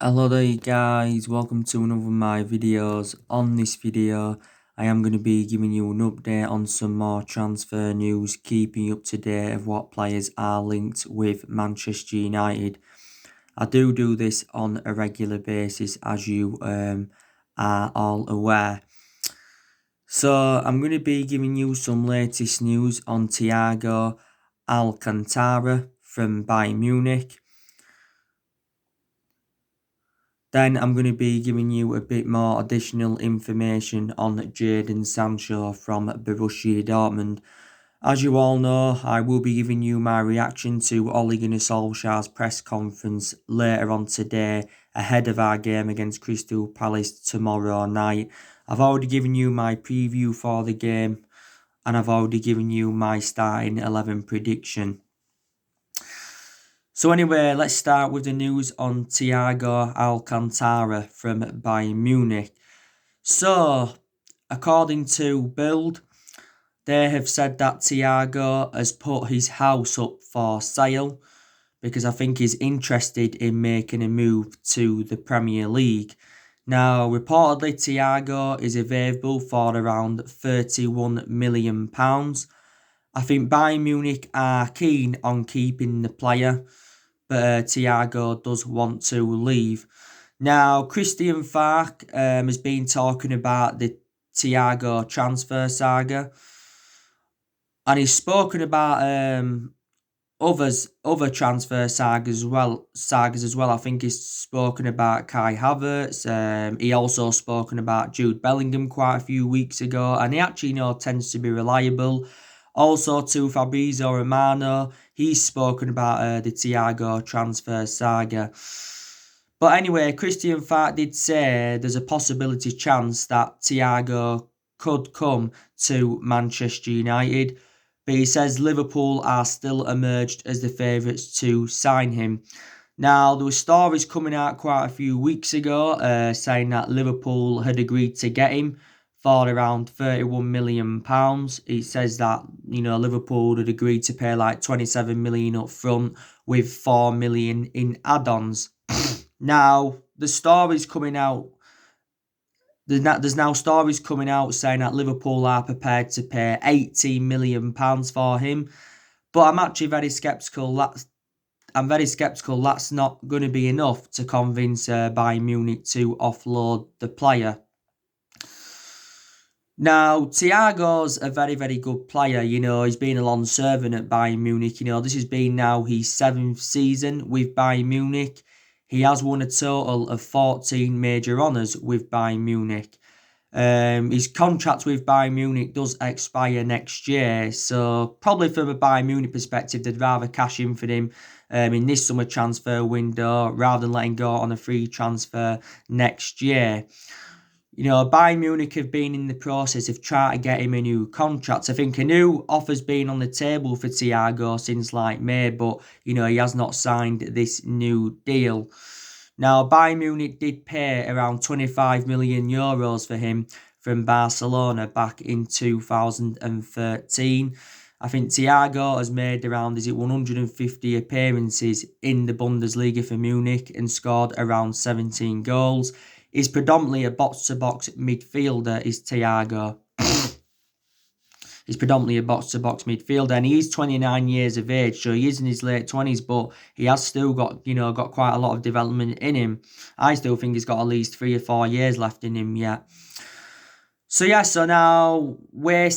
Hello there guys, welcome to another of my videos. On this video, I am going to be giving you an update on some more transfer news, keeping you up to date of what players are linked with Manchester United. I do this on a regular basis, as you are all aware. So I'm going to be giving you some latest news on Thiago Alcantara from Bayern Munich. Then I'm going to be giving you a bit more additional information on Jadon Sancho from Borussia Dortmund. As you all know, I will be giving you my reaction to Ole Gunnar Solskjaer's press conference later on today ahead of our game against Crystal Palace tomorrow night. I've already given you my preview for the game and I've already given you my starting 11 prediction. So anyway, let's start with the news on Thiago Alcantara from Bayern Munich. So, according to Bild, they have said that Thiago has put his house up for sale because I think he's interested in making a move to the Premier League. Now, reportedly, Thiago is available for around £31 million. I think Bayern Munich are keen on keeping the player, but Thiago does want to leave. Now, Christian Falk has been talking about the Thiago transfer saga, and he's spoken about other transfer sagas as well. I think he's spoken about Kai Havertz. He also spoken about Jude Bellingham quite a few weeks ago, and he actually tends to be reliable. Also to Fabrizio Romano, he's spoken about the Thiago transfer saga. But anyway, Christian Falk did say there's a possibility chance that Thiago could come to Manchester United, but he says Liverpool are still emerged as the favourites to sign him. Now, there were stories coming out quite a few weeks ago saying that Liverpool had agreed to get him for around £31 million. It says that, Liverpool had agreed to pay like £27 million up front with £4 million in add-ons. Now, the stories coming out there's now stories coming out saying that Liverpool are prepared to pay £18 million for him. But I'm actually very sceptical. That's not going to be enough to convince Bayern Munich to offload the player. Now, Thiago's a very, very good player. He's been a long servant at Bayern Munich. This has been now his 7th season with Bayern Munich. He has won a total of 14 major honours with Bayern Munich. His contract with Bayern Munich does expire next year, so probably from a Bayern Munich perspective, they'd rather cash in for him in this summer transfer window rather than letting go on a free transfer next year. Bayern Munich have been in the process of trying to get him a new contract. I think a new offer's been on the table for Thiago since like May, but he has not signed this new deal. Now, Bayern Munich did pay around €25 million for him from Barcelona back in 2013. I think Thiago has made around 150 appearances in the Bundesliga for Munich and scored around 17 goals. He's predominantly a box-to-box midfielder, is Thiago. He's predominantly a box-to-box midfielder, and he's 29 years of age, so he is in his late 20s, but he has still got quite a lot of development in him. I still think he's got at least 3 or 4 years left in him yet. So now we're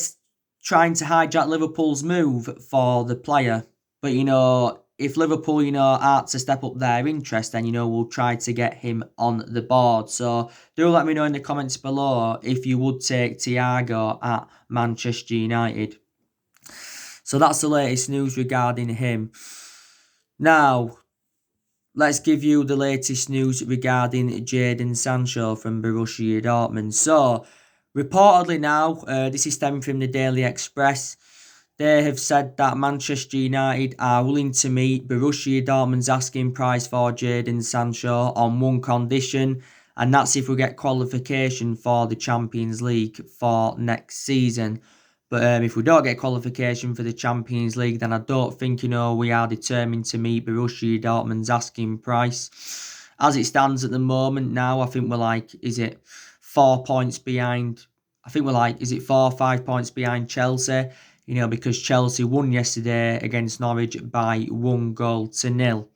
trying to hijack Liverpool's move for the player, but if Liverpool, are to step up their interest, then, we'll try to get him on the board. So do let me know in the comments below if you would take Thiago at Manchester United. So that's the latest news regarding him. Now, let's give you the latest news regarding Jadon Sancho from Borussia Dortmund. So, reportedly now, this is stemming from the Daily Express. They have said that Manchester United are willing to meet Borussia Dortmund's asking price for Jadon Sancho on one condition, and that's if we get qualification for the Champions League for next season. But if we don't get qualification for the Champions League, then I don't think, we are determined to meet Borussia Dortmund's asking price. As it stands at the moment now, I think we're like, is it 4 points behind? I think we're like, is it 4 or 5 points behind Chelsea? Because Chelsea won yesterday against Norwich by 1-0.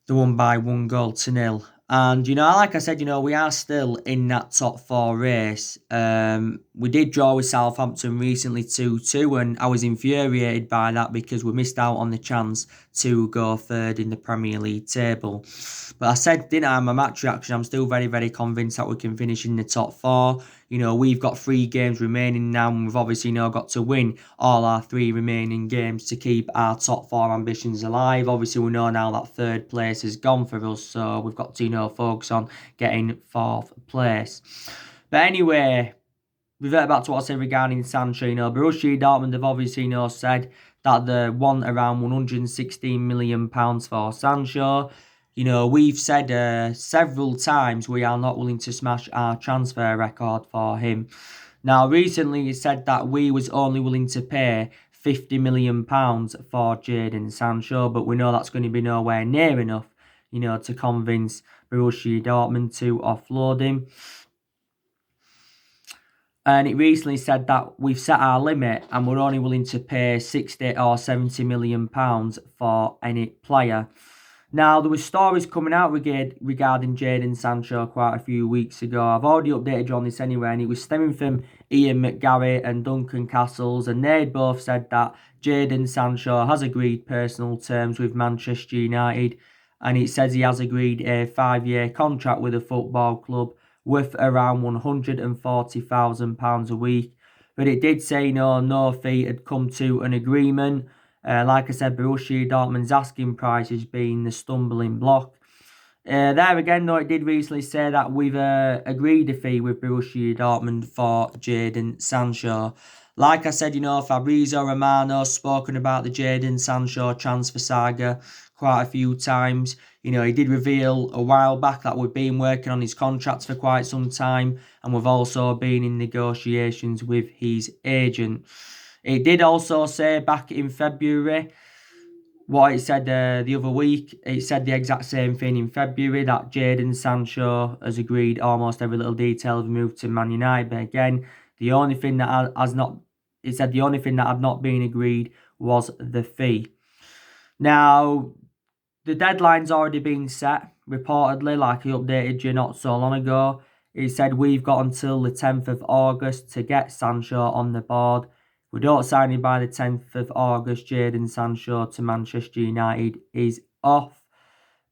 They won by 1-0. And, like I said, we are still in that top four race. We did draw with Southampton recently 2-2, and I was infuriated by that because we missed out on the chance to go third in the Premier League table. But I said, didn't I, in my match reaction, I'm still very, very convinced that we can finish in the top four. We've got 3 games remaining now, and we've obviously now got to win all our 3 remaining games to keep our top 4 ambitions alive. Obviously, we know now that third place is gone for us, so we've got to, focus on getting 4th place. But anyway, revert back to what I said regarding Sancho. Borussia Dortmund have obviously, said that they want around £116 million for Sancho. We've said several times we are not willing to smash our transfer record for him. Now, recently he said that we was only willing to pay £50 million for Jadon Sancho, but we know that's going to be nowhere near enough, to convince Borussia Dortmund to offload him. And it recently said that we've set our limit and we're only willing to pay 60 or 70 million pounds for any player. Now, there were stories coming out regarding Jadon Sancho quite a few weeks ago. I've already updated you on this anyway, and it was stemming from Ian McGarry and Duncan Castles, and they both said that Jadon Sancho has agreed personal terms with Manchester United, and it says he has agreed a 5-year contract with a football club worth around £140,000 a week. But it did say no fee had come to an agreement. Like I said, Borussia Dortmund's asking price has been the stumbling block. There again, though, it did recently say that we've agreed a fee with Borussia Dortmund for Jadon Sancho. Like I said, Fabrizio Romano's spoken about the Jadon Sancho transfer saga quite a few times. He did reveal a while back that we've been working on his contracts for quite some time, and we've also been in negotiations with his agent. It did also say back in February what it said the other week. It said the exact same thing in February, that Jadon Sancho has agreed almost every little detail of the move to Man United. But again, the only thing that the only thing that had not been agreed was the fee. Now, the deadline's already been set, reportedly, like I updated you not so long ago. He said we've got until the 10th of August to get Sancho on the board. If we don't sign him by the 10th of August, Jadon Sancho to Manchester United is off.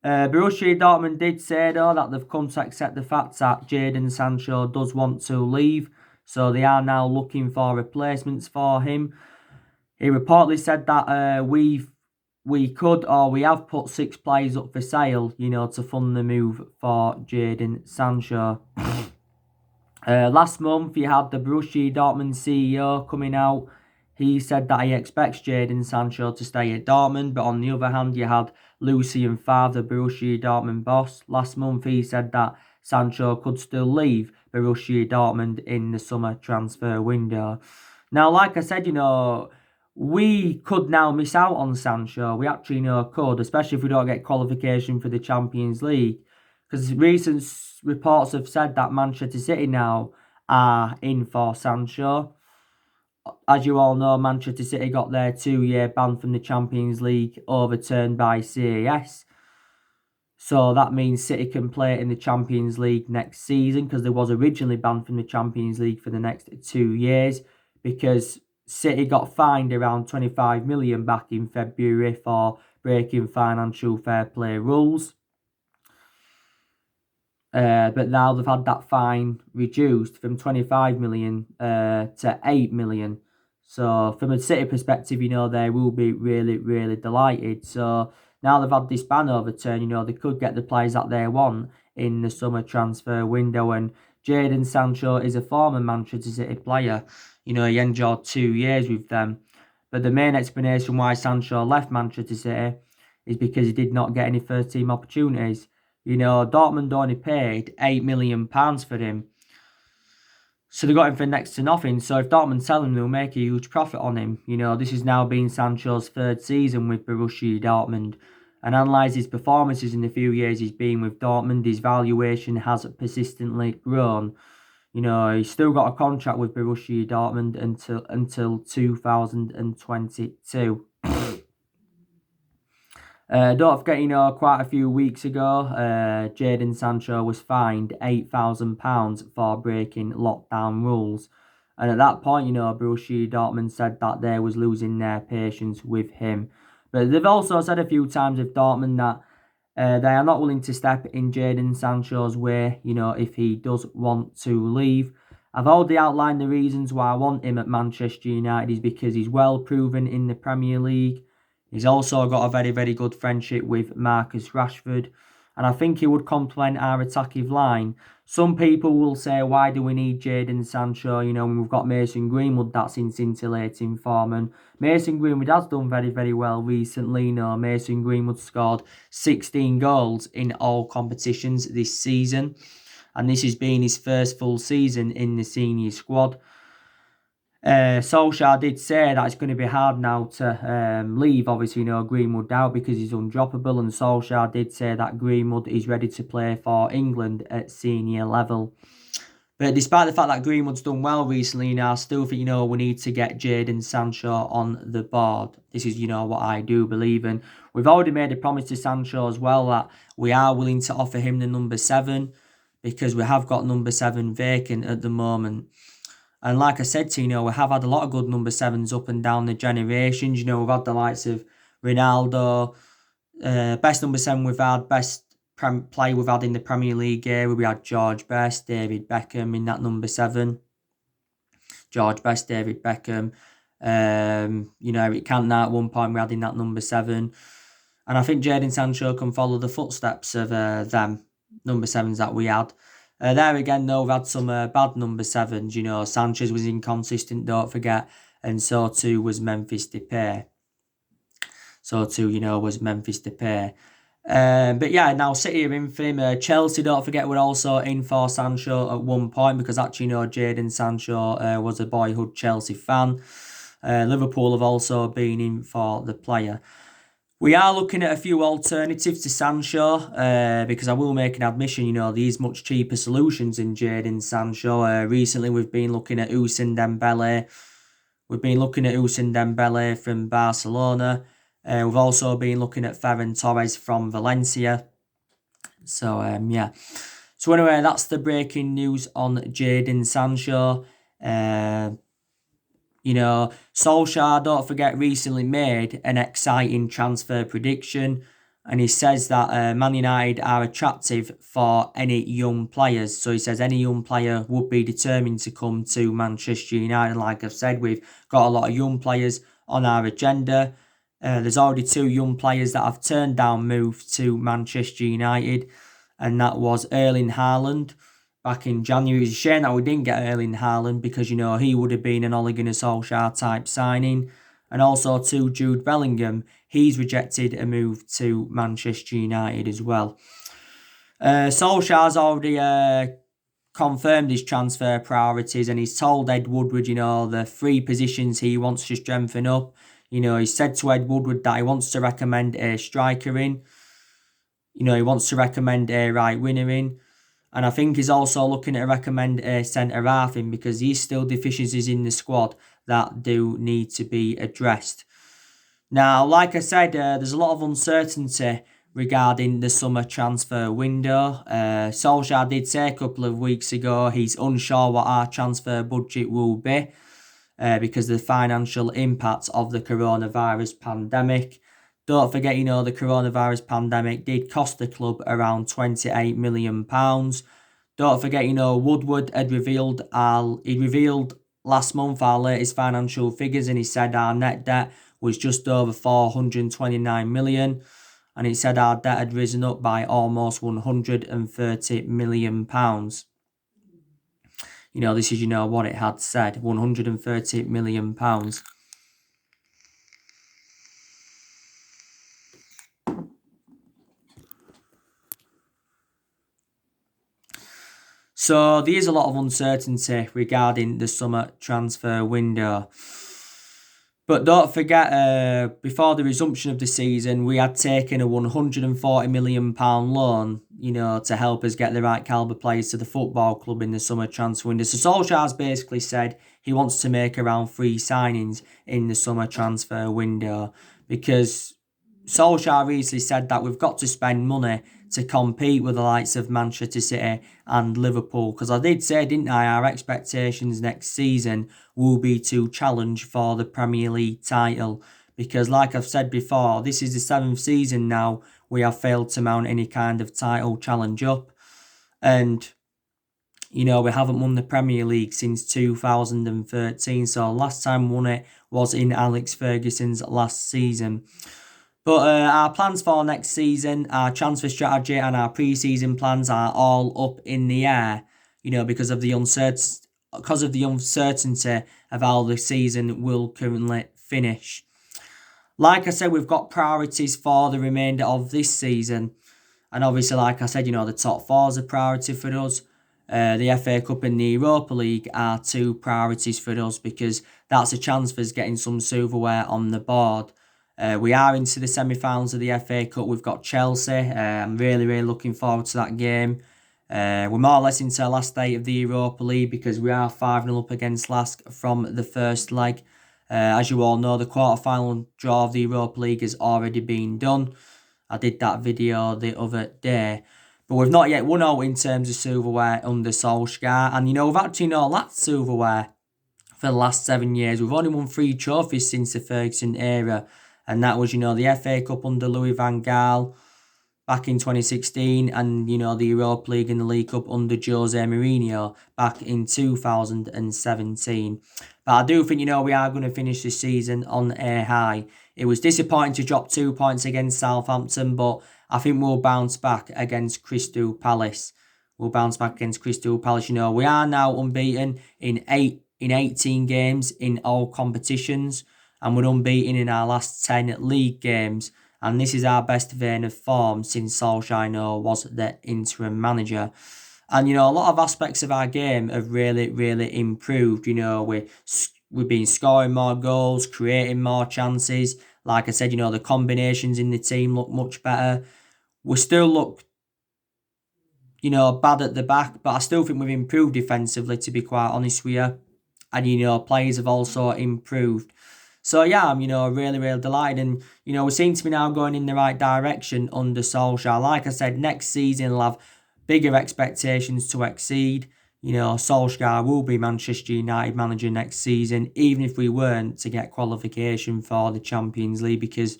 Borussia Dortmund did say, though, that they've come to accept the fact that Jadon Sancho does want to leave, so they are now looking for replacements for him. He reportedly said that we have put 6 players up for sale, to fund the move for Jadon Sancho. Last month, you had the Borussia Dortmund CEO coming out. He said that he expects Jadon Sancho to stay at Dortmund, but on the other hand, you had Lucien Favre, the Borussia Dortmund boss. Last month, he said that Sancho could still leave Borussia Dortmund in the summer transfer window. Now, like I said, we could now miss out on Sancho. We actually could, especially if we don't get qualification for the Champions League. Because recent reports have said that Manchester City now are in for Sancho. As you all know, Manchester City got their 2-year ban from the Champions League overturned by CAS. So that means City can play in the Champions League next season, because they was originally banned from the Champions League for the next 2 years, because City got fined around 25 million back in February for breaking financial fair play rules. But now they've had that fine reduced from 25 million to 8 million. So from a City perspective, they will be really, really delighted. So now they've had this ban overturned, they could get the players that they want in the summer transfer window. And Jadon Sancho is a former Manchester City player. He endured 2 years with them. But the main explanation why Sancho left Manchester City is because he did not get any first-team opportunities. Dortmund only paid £8 million for him. So they got him for next to nothing. So if Dortmund sell him, they'll make a huge profit on him. This has now been Sancho's 3rd season with Borussia Dortmund. and analyse his performances in the few years he's been with Dortmund, his valuation has persistently grown. He's still got a contract with Borussia Dortmund until 2022. Don't forget, quite a few weeks ago, Jadon Sancho was fined £8,000 for breaking lockdown rules. And at that point, Borussia Dortmund said that they was losing their patience with him. But they've also said a few times with Dortmund that they are not willing to step in Jadon Sancho's way, if he does want to leave. I've already outlined the reasons why I want him at Manchester United is because he's well proven in the Premier League. He's also got a very, very good friendship with Marcus Rashford. And I think he would complement our attacking line. Some people will say, why do we need Jadon Sancho? When we've got Mason Greenwood that's in scintillating form. And Mason Greenwood has done very, very well recently. Mason Greenwood scored 16 goals in all competitions this season. And this has been his first full season in the senior squad. Solskjaer did say that it's going to be hard now to leave, obviously, Greenwood out because he's undroppable. And Solskjaer did say that Greenwood is ready to play for England at senior level. But despite the fact that Greenwood's done well recently, I still think, we need to get Jadon Sancho on the board. This is, what I do believe in. We've already made a promise to Sancho as well that we are willing to offer him the number 7 because we have got number 7 vacant at the moment. And like I said to you, we have had a lot of good number 7s up and down the generations. We've had the likes of Ronaldo, best number 7 we've had, best player we've had in the Premier League era. We had George Best, David Beckham in that number 7. George Best, David Beckham. Eric Cantona at one point we had in that number 7. And I think Jadon Sancho can follow the footsteps of them number 7s that we had. There again, though, we've had some bad number 7s. Sanchez was inconsistent, don't forget. And so too was Memphis Depay. Was Memphis Depay. But yeah, now City are in for him. Chelsea, don't forget, were also in for Sancho at one point because actually, Jadon Sancho was a boyhood Chelsea fan. Liverpool have also been in for the player. We are looking at a few alternatives to Sancho because I will make an admission, these much cheaper solutions in Jadon Sancho. Recently, we've been looking at Ousmane Dembele. We've been looking at Ousmane Dembele from Barcelona. We've also been looking at Ferran Torres from Valencia. So, yeah. So, anyway, that's the breaking news on Jadon Sancho. Solskjaer, don't forget, recently made an exciting transfer prediction. And he says that Man United are attractive for any young players. So he says any young player would be determined to come to Manchester United. Like I've said, we've got a lot of young players on our agenda. There's already 2 young players that have turned down moves to Manchester United. And that was Erling Haaland back in January. It's a shame that we didn't get Erling Haaland because, he would have been an Ole Gunnar Solskjaer type signing. And also to Jude Bellingham, he's rejected a move to Manchester United as well. Solskjaer's already confirmed his transfer priorities and he's told Ed Woodward, the 3 positions he wants to strengthen up. He said to Ed Woodward that he wants to recommend a striker in. He wants to recommend a right winger in. And I think he's also looking to recommend a centre-half in because there's still deficiencies in the squad that do need to be addressed. Now, like I said, there's a lot of uncertainty regarding the summer transfer window. Solskjaer did say a couple of weeks ago he's unsure what our transfer budget will be because of the financial impact of the coronavirus pandemic. Don't forget, the coronavirus pandemic did cost the club around £28 million. Don't forget, Woodward had revealed last month our latest financial figures and he said our net debt was just over 429 million and he said our debt had risen up by almost 130 million pounds. This is, what it had said, 130 million pounds. So there is a lot of uncertainty regarding the summer transfer window. But don't forget, before the resumption of the season, we had taken a £140 million loan, to help us get the right calibre players to the football club in the summer transfer window. So Solskjaer's basically said he wants to make around 3 signings in the summer transfer window, because Solskjaer recently said that we've got to spend money to compete with the likes of Manchester City and Liverpool. Because I did say, didn't I, our expectations next season will be to challenge for the Premier League title. Because like I've said before, this is the 7th season now we have failed to mount any kind of title challenge up. And we haven't won the Premier League since 2013. So last time we won it was in Alex Ferguson's last season. But our plans for next season, our transfer strategy and our pre-season plans are all up in the air, because of the uncertainty of how the season will currently finish. Like I said, we've got priorities for the remainder of this season. And obviously, like I said, the top 4 is a priority for us. The FA Cup and the Europa League are 2 priorities for us, because that's a chance for us getting some silverware on the board. We are into the semi-finals of the FA Cup. We've got Chelsea. I'm really, really looking forward to that game. We're more or less into the last day of the Europa League, because we are 5-0 up against Lask from the first leg. As you all know, the quarter-final draw of the Europa League has already been done. I did that video the other day. But we've not yet won out in terms of silverware under Solskjaer. And, we've actually not lacked silverware for the last 7 years. We've only won 3 trophies since the Ferguson era. And that was, the FA Cup under Louis van Gaal back in 2016, and, the Europa League and the League Cup under Jose Mourinho back in 2017. But I do think, we are going to finish this season on a high. It was disappointing to drop 2 points against Southampton, but I think we'll bounce back against Crystal Palace. We are now unbeaten in 18 games in all competitions, and we're unbeaten in our last 10 league games. And this is our best vein of form since Solskjaer was the interim manager. And, a lot of aspects of our game have really, really improved. We've been scoring more goals, creating more chances. Like I said, the combinations in the team look much better. We still look, bad at the back, but I still think we've improved defensively, to be quite honest with you. And, players have also improved. So, yeah, I'm, really, really delighted. And, we seem to be now going in the right direction under Solskjaer. Like I said, next season we'll have bigger expectations to exceed. Solskjaer will be Manchester United manager next season, even if we weren't to get qualification for the Champions League, because,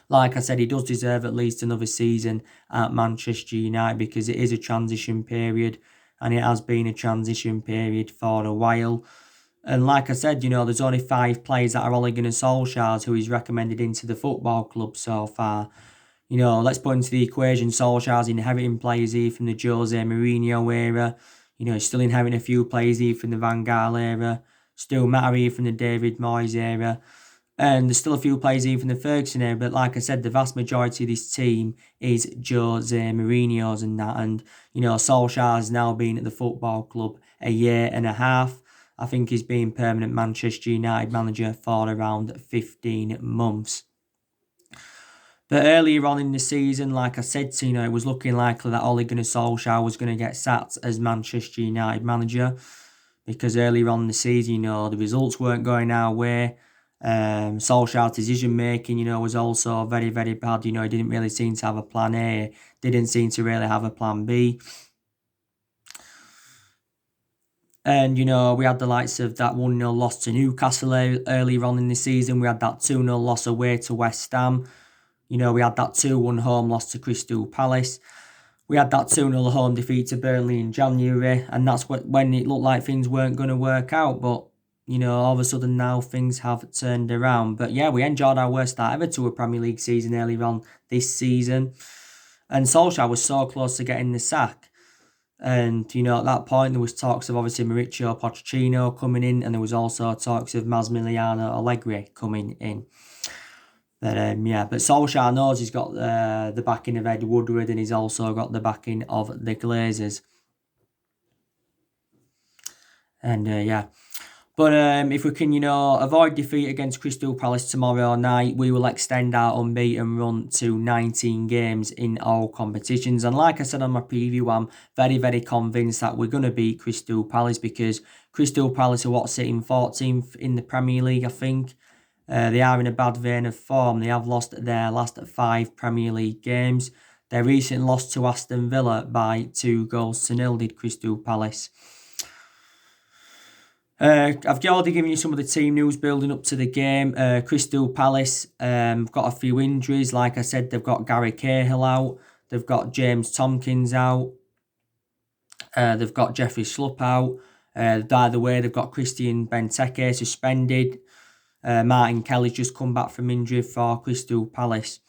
like I said, he does deserve at least another season at Manchester United, because it is a transition period, and it has been a transition period for a while. And like I said, there's only 5 players that are Ole Gunnar Solskjaer's who he's recommended into the football club so far. Let's put into the equation Solskjaer's inheriting players here from the Jose Mourinho era. He's still inheriting a few players here from the Van Gaal era. Still matter here from the David Moyes era. And there's still a few players here from the Ferguson era. But like I said, the vast majority of this team is Jose Mourinho's and that. And, Solskjaer's now been at the football club a year and a half. I think he's been permanent Manchester United manager for around 15 months. But earlier on in the season, like I said, it was looking likely that Ole Gunnar Solskjaer was going to get sacked as Manchester United manager, because earlier on in the season, the results weren't going our way. Solskjaer's decision making, was also very, very bad. He didn't really seem to have a plan A, didn't seem to really have a plan B. And, we had the likes of that 1-0 loss to Newcastle earlier on in the season. We had that 2-0 loss away to West Ham. We had that 2-1 home loss to Crystal Palace. We had that 2-0 home defeat to Burnley in January. And that's when it looked like things weren't going to work out. But, all of a sudden now things have turned around. But, yeah, we enjoyed our worst start ever to a Premier League season earlier on this season. And Solskjaer was so close to getting the sack. And, at that point, there was talks of obviously Mauricio Pochettino coming in, and there was also talks of Massimiliano Allegri coming in. But, but Solskjaer knows he's got the backing of Ed Woodward, and he's also got the backing of the Glazers. And, But if we can, avoid defeat against Crystal Palace tomorrow night, we will extend our unbeaten run to 19 games in all competitions. And like I said on my preview, I'm very, very convinced that we're going to beat Crystal Palace, because Crystal Palace are sitting 14th in the Premier League, I think. They are in a bad vein of form. They have lost their last 5 Premier League games. Their recent loss to Aston Villa by 2-0 did Crystal Palace. I've already given you some of the team news building up to the game. Crystal Palace got a few injuries. Like I said, they've got Gary Cahill out. They've got James Tompkins out. They've got Jeffrey Schlupp out. By the way, they've got Christian Benteke suspended. Martin Kelly's just come back from injury for Crystal Palace.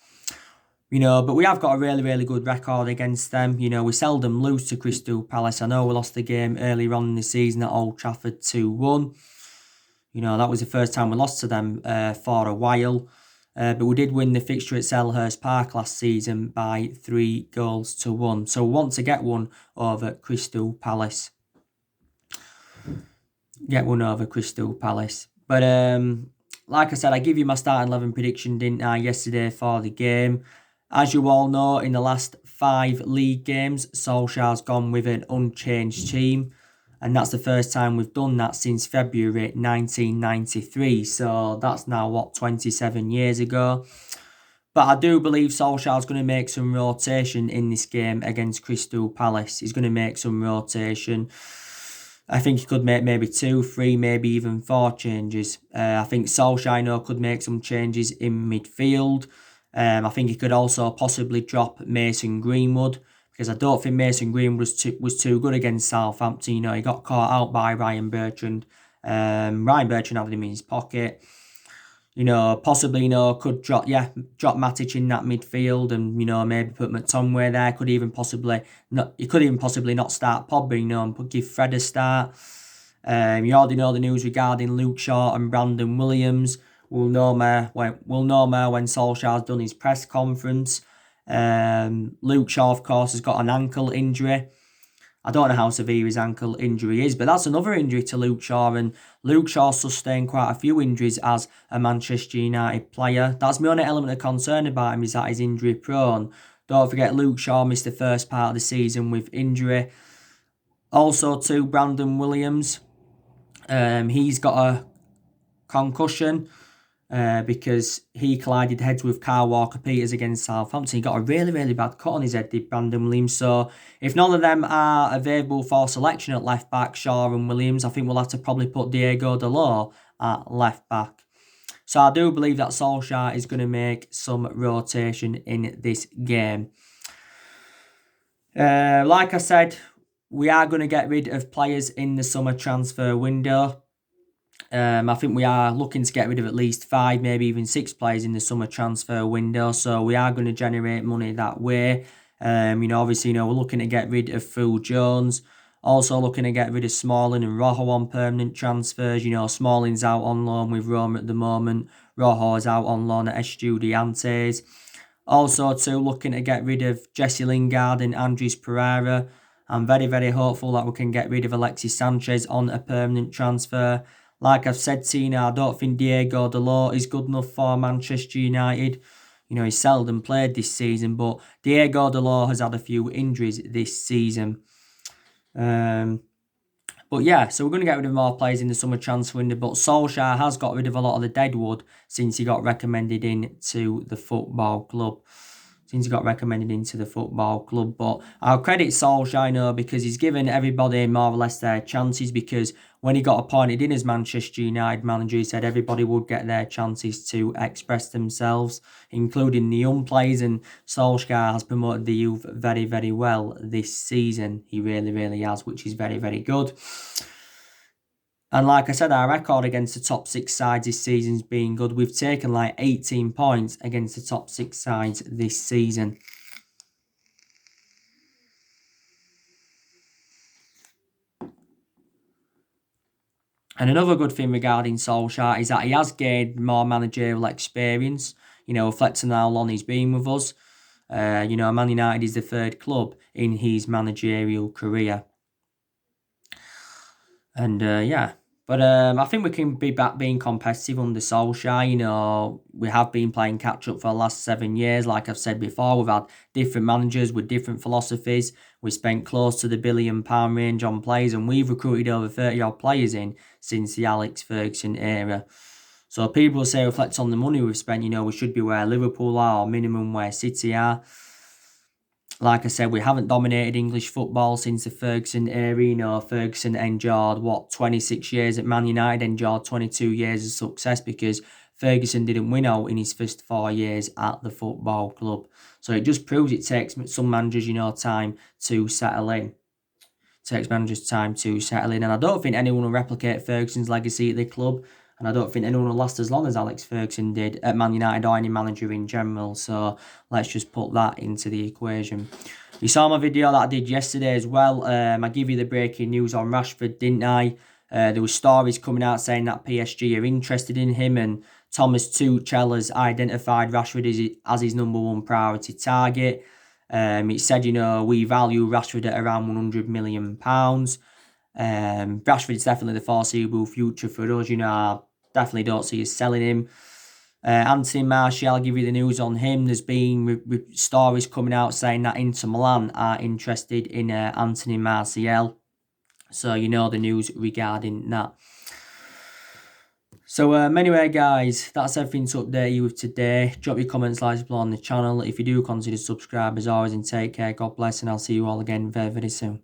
But we have got a really, really good record against them. We seldom lose to Crystal Palace. I know we lost the game earlier on in the season at Old Trafford 2-1. That was the first time we lost to them for a while. But we did win the fixture at Selhurst Park last season by 3-1. So we want to get one over Crystal Palace. But like I said, I give you my starting 11 prediction, didn't I, yesterday for the game. As you all know, in the last 5 league games, Solskjaer's gone with an unchanged team. And that's the first time we've done that since February 1993. So that's now, 27 years ago. But I do believe Solskjaer's going to make some rotation in this game against Crystal Palace. He's going to make some rotation. I think he could make maybe 2, 3, maybe even 4 changes. I think Solskjaer could make some changes in midfield. I think he could also possibly drop Mason Greenwood, because I don't think Mason Greenwood was too good against Southampton. He got caught out by Ryan Bertrand. Ryan Bertrand had him in his pocket. Possibly, could drop Matic in that midfield, and maybe put McTominay there. Could even possibly not start Pogba, and give Fred a start. You already know the news regarding Luke Shaw and Brandon Williams. We'll know more when Solskjaer's done his press conference. Luke Shaw, of course, has got an ankle injury. I don't know how severe his ankle injury is, but that's another injury to Luke Shaw, and Luke Shaw sustained quite a few injuries as a Manchester United player. That's my only element of concern about him, is that he's injury prone. Don't forget, Luke Shaw missed the first part of the season with injury. Also, too, Brandon Williams, he's got a concussion. Because he collided heads with Kyle Walker-Peters against Southampton. He got a really, really bad cut on his head, did Brandon Williams. So if none of them are available for selection at left back, Shaw and Williams, I think we'll have to probably put Thiago Dalot at left back. So I do believe that Solskjaer is going to make some rotation in this game. Like I said, we are going to get rid of players in the summer transfer window. I think we are looking to get rid of at least 5, maybe even 6 players in the summer transfer window. So we are going to generate money that way. Obviously, we're looking to get rid of Phil Jones. Also looking to get rid of Smalling and Rojo on permanent transfers. Smalling's out on loan with Rome at the moment. Rojo is out on loan at Estudiantes. Also, too, looking to get rid of Jesse Lingard and Andres Pereira. I'm very, very hopeful that we can get rid of Alexis Sanchez on a permanent transfer. Like I've said, Tina, I don't think Thiago Dalot is good enough for Manchester United. He's seldom played this season, but Thiago Dalot has had a few injuries this season. But yeah, so we're going to get rid of more players in the summer transfer window, but Solskjaer has got rid of a lot of the deadwood since he got recommended into the football club. But I'll credit Solskjaer because he's given everybody more or less their chances, because when he got appointed in as Manchester United manager, he said everybody would get their chances to express themselves, including the young players, and Solskjaer has promoted the youth very, very well this season. He really, really has, which is very, very good. And like I said, our record against the top 6 sides this season's been good. We've taken 18 points against the top 6 sides this season. And another good thing regarding Solskjaer is that he has gained more managerial experience, reflecting how long he's been with us. Man United is the 3rd club in his managerial career. And But I think we can be back being competitive under Solskjaer. You know, we have been playing catch up for the last 7 years. Like I've said before, we've had different managers with different philosophies. We spent close to the £1 billion range on players, and we've recruited over 30 odd players in since the Alex Ferguson era. So people say reflect on the money we've spent. You know, we should be where Liverpool are, or minimum where City are. Like I said, we haven't dominated English football since the Ferguson era. You know, Ferguson endured, 26 years at Man United, endured 22 years of success because Ferguson didn't win out in his first 4 years at the football club. So it just proves it takes some managers, you know, time to settle in. Takes managers time to settle in. And I don't think anyone will replicate Ferguson's legacy at the club. And I don't think anyone will last as long as Alex Ferguson did at Man United or any manager in general. So let's just put that into the equation. You saw my video that I did yesterday as well. I give you the breaking news on Rashford, didn't I? There were stories coming out saying that PSG are interested in him, and Thomas Tuchel has identified Rashford as his number one priority target. It said, you know, we value Rashford at around £100 million. Rashford is definitely the foreseeable future for us. You know, I definitely don't see us selling him. Anthony Martial, I'll give you the news on him. There's been stories coming out saying that Inter Milan are interested in Anthony Martial. So you know the news regarding that. So anyway, guys, that's everything to update you with today. Drop your comments, likes below on the channel. If you do, consider subscribe as always, and take care. God bless, and I'll see you all again very, very soon.